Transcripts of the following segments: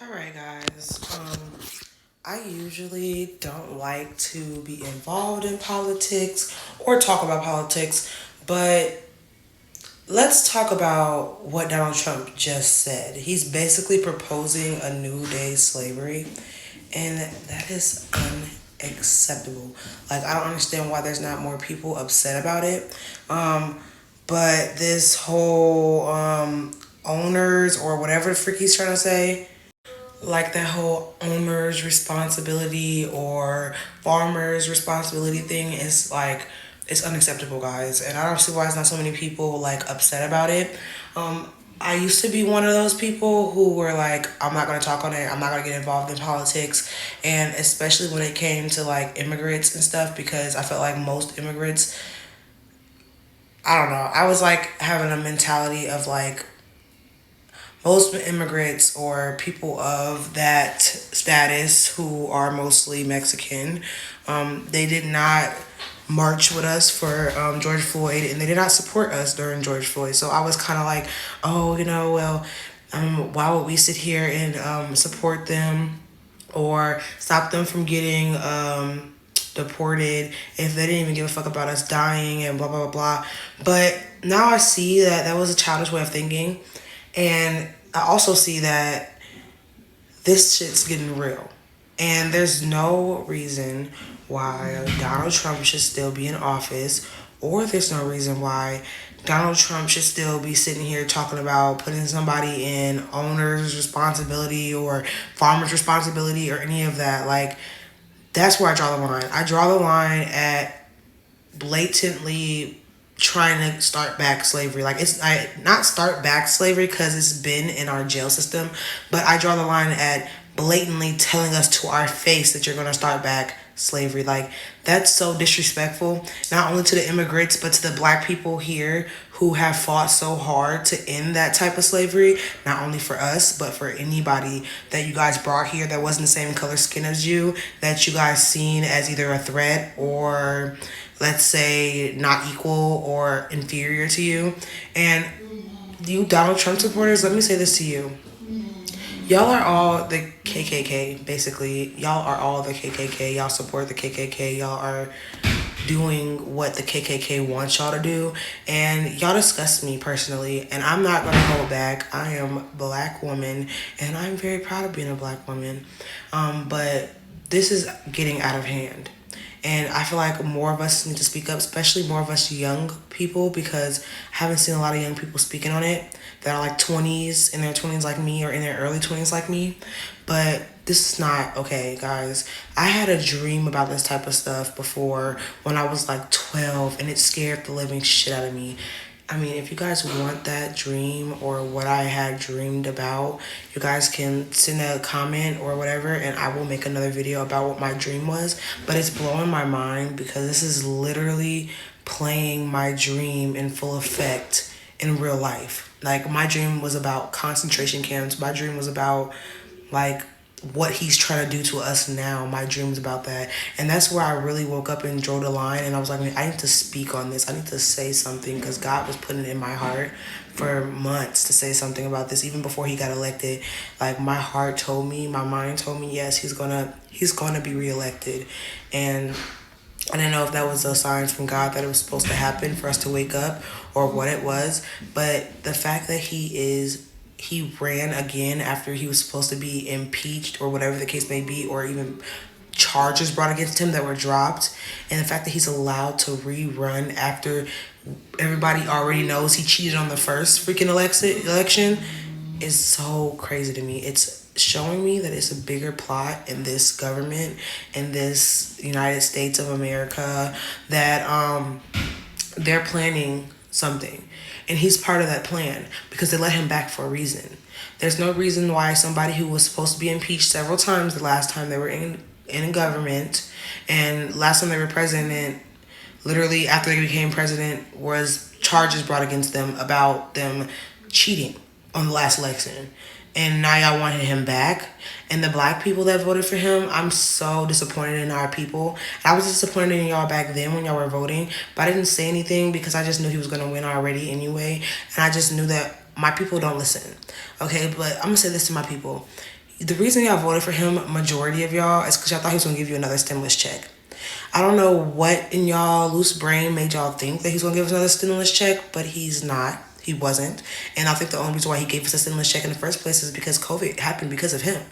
All right, guys. I usually don't like to be involved in politics or talk about politics, but let's talk about what Donald Trump just said. He's basically proposing a new day slavery, and that is unacceptable. Like, I don't understand why there's not more people upset about it. But this whole owners or whatever the freak he's trying to say, like that whole owner's responsibility or farmer's responsibility thing is like it's unacceptable, guys, and I don't see why it's not so many people like upset about it. I used to be one of those people who were like, I'm not going to talk on it, I'm not going to get involved in politics, and especially when it came to like immigrants and stuff, because I felt like most immigrants, I don't know, I was like having a mentality of like most immigrants or people of that status who are mostly Mexican, they did not march with us for George Floyd, and they did not support us during George Floyd. So I was kind of like, oh, well, why would we sit here and support them or stop them from getting deported if they didn't even give a fuck about us dying and blah, blah, blah, blah. But now I see that that was a childish way of thinking. And I also see that this shit's getting real. And there's no reason why Donald Trump should still be in office, or there's no reason why Donald Trump should still be sitting here talking about putting somebody in owner's responsibility or farmer's responsibility or any of that. Like, that's where I draw the line. I draw the line at blatantly trying to start back slavery. Like, it's I not start back slavery because it's been in our jail system, but I draw the line at blatantly telling us to our face that you're gonna start back slavery. Like, that's so disrespectful, not only to the immigrants but to the black people here who have fought so hard to end that type of slavery, not only for us but for anybody that you guys brought here that wasn't the same color skin as you, that you guys seen as either a threat or, let's say, not equal or inferior to you. And you Donald Trump supporters, let me say this to you. Y'all are all the KKK, basically. Y'all are all the KKK. Y'all support the KKK. Y'all are doing what the KKK wants y'all to do. And y'all disgust me personally. And I'm not going to hold back. I am a black woman. And I'm very proud of being a black woman. But this is getting out of hand. And I feel like more of us need to speak up, especially more of us young people, because I haven't seen a lot of young people speaking on it that are like 20s, in their 20s like me, or in their early 20s like me. But this is not okay, guys. I had a dream about this type of stuff before when I was like 12, and it scared the living shit out of me. I mean, if you guys want that dream or what I had dreamed about, you guys can send a comment or whatever, and I will make another video about what my dream was. But it's blowing my mind because this is literally playing my dream in full effect in real life. Like, my dream was about concentration camps. My dream was about, like, what he's trying to do to us now. My dreams about that. And that's where I really woke up and drew the line, and I was like, I need to speak on this, I need to say something, because God was putting it in my heart for months to say something about this, even before he got elected. Like, my heart told me, my mind told me, yes, he's gonna be reelected. And I didn't know if that was a sign from God that it was supposed to happen for us to wake up, or what it was. But the fact that he ran again after he was supposed to be impeached or whatever the case may be, or even charges brought against him that were dropped, and the fact that he's allowed to rerun after everybody already knows he cheated on the first freaking election is so crazy to me. It's showing me that it's a bigger plot in this government, in this United States of America, that they're planning something. And he's part of that plan because they let him back for a reason. There's no reason why somebody who was supposed to be impeached several times the last time they were in government, and last time they were president, literally after they became president, was charges brought against them about them cheating on the last election. And now y'all wanted him back. And the black people that voted for him, I'm so disappointed in our people. I was disappointed in y'all back then when y'all were voting, but I didn't say anything because I just knew he was going to win already anyway. And I just knew that my people don't listen. Okay, but I'm going to say this to my people. The reason y'all voted for him, majority of y'all, is because y'all thought he was gonna give you another stimulus check. I don't know what in y'all loose brain made y'all think that he's gonna give us another stimulus check, but he's not. He wasn't. And I think the only reason why he gave us a stimulus check in the first place is because COVID happened because of him.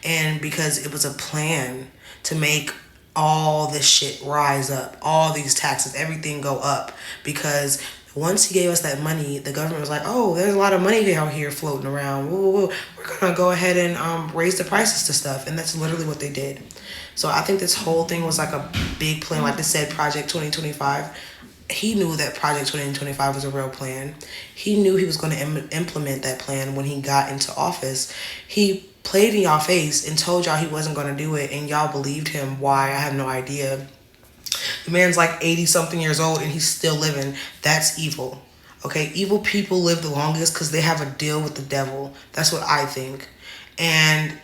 And because it was a plan to make all this shit rise up, all these taxes, everything go up. Because once he gave us that money, the government was like, "Oh, there's a lot of money out here floating around. Woo, woo, woo. We're gonna go ahead and raise the prices to stuff," and that's literally what they did. So I think this whole thing was like a big plan, like they said, Project 2025. He knew that Project 2025 was a real plan. He knew he was going to implement that plan when he got into office. He played in y'all face and told y'all he wasn't going to do it, and y'all believed him. Why? I have no idea. The man's like 80 something years old and he's still living. That's evil. Okay, evil people live the longest because they have a deal with the devil. That's what I think. And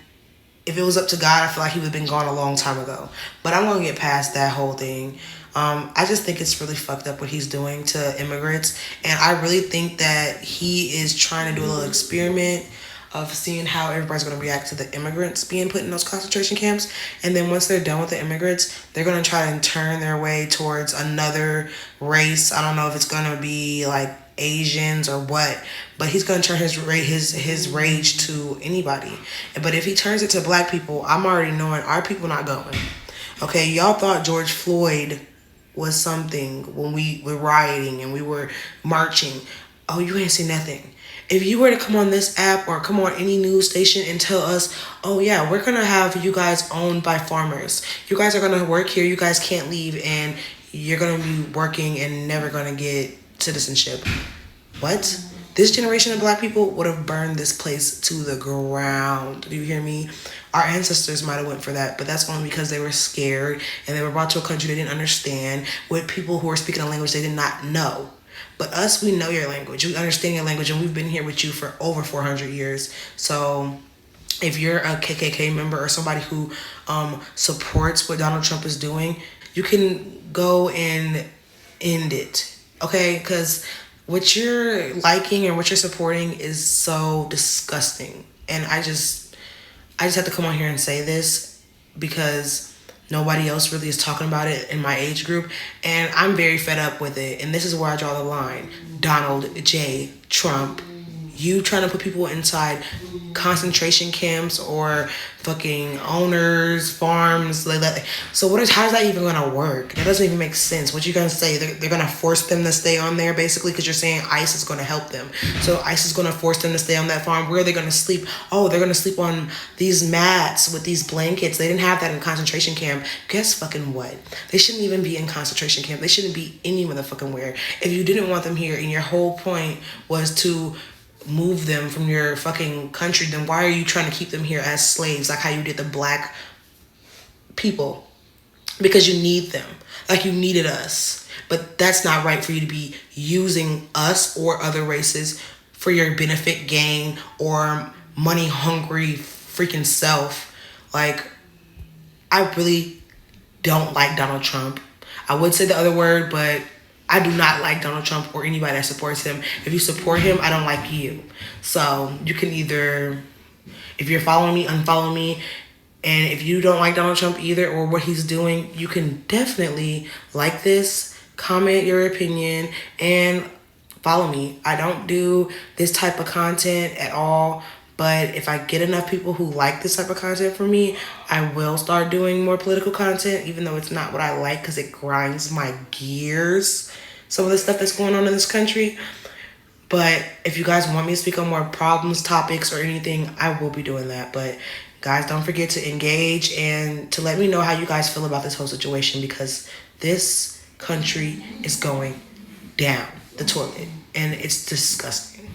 if it was up to God, I feel like he would have been gone a long time ago. But I'm gonna get past that whole thing. I just think it's really fucked up what he's doing to immigrants, and I really think that he is trying to do a little experiment of seeing how everybody's gonna react to the immigrants being put in those concentration camps, and then once they're done with the immigrants, they're gonna try and turn their way towards another race. I don't know if it's gonna be like Asians or what, but he's gonna turn his rage to anybody. But if he turns it to black people, I'm already knowing our people not going. Okay, y'all thought George Floyd was something when we were rioting and we were marching. Oh, you ain't seen nothing. If you were to come on this app or come on any news station and tell us, "Oh yeah, we're gonna have you guys owned by farmers. You guys are gonna work here. You guys can't leave, and you're gonna be working and never gonna get citizenship." What? This generation of black people would have burned this place to the ground. Do you hear me? Our ancestors might have went for that, but that's only because they were scared and they were brought to a country they didn't understand with people who were speaking a language they did not know. But us, we know your language. We understand your language, and we've been here with you for over 400 years. So if you're a KKK member or somebody who supports what Donald Trump is doing, you can go and end it. Okay? Because what you're liking and what you're supporting is so disgusting. And I just have to come on here and say this because nobody else really is talking about it in my age group. And I'm very fed up with it. And this is where I draw the line. Donald J. Trump, you trying to put people inside concentration camps or fucking owners, farms, like that. So how is that even gonna work? That doesn't even make sense. What you gonna say? They're gonna force them to stay on there basically because you're saying ICE is gonna help them. So ICE is gonna force them to stay on that farm. Where are they gonna sleep? Oh, they're gonna sleep on these mats with these blankets. They didn't have that in concentration camp. Guess fucking what? They shouldn't even be in concentration camp. They shouldn't be any motherfucking where. If you didn't want them here and your whole point was to move them from your fucking country, then why are you trying to keep them here as slaves like how you did the black people? Because you need them, like you needed us. But that's not right for you to be using us or other races for your benefit gain or money hungry freaking self. Like, I really don't like Donald Trump. I would say the other word, but I do not like Donald Trump or anybody that supports him. If you support him, I don't like you. So you can either, if you're following me, unfollow me. And if you don't like Donald Trump either or what he's doing, you can definitely like this, comment your opinion, and follow me. I don't do this type of content at all. But if I get enough people who like this type of content from me, I will start doing more political content, even though it's not what I like because it grinds my gears, some of the stuff that's going on in this country. But if you guys want me to speak on more problems, topics, or anything, I will be doing that. But guys, don't forget to engage and to let me know how you guys feel about this whole situation because this country is going down the toilet and it's disgusting.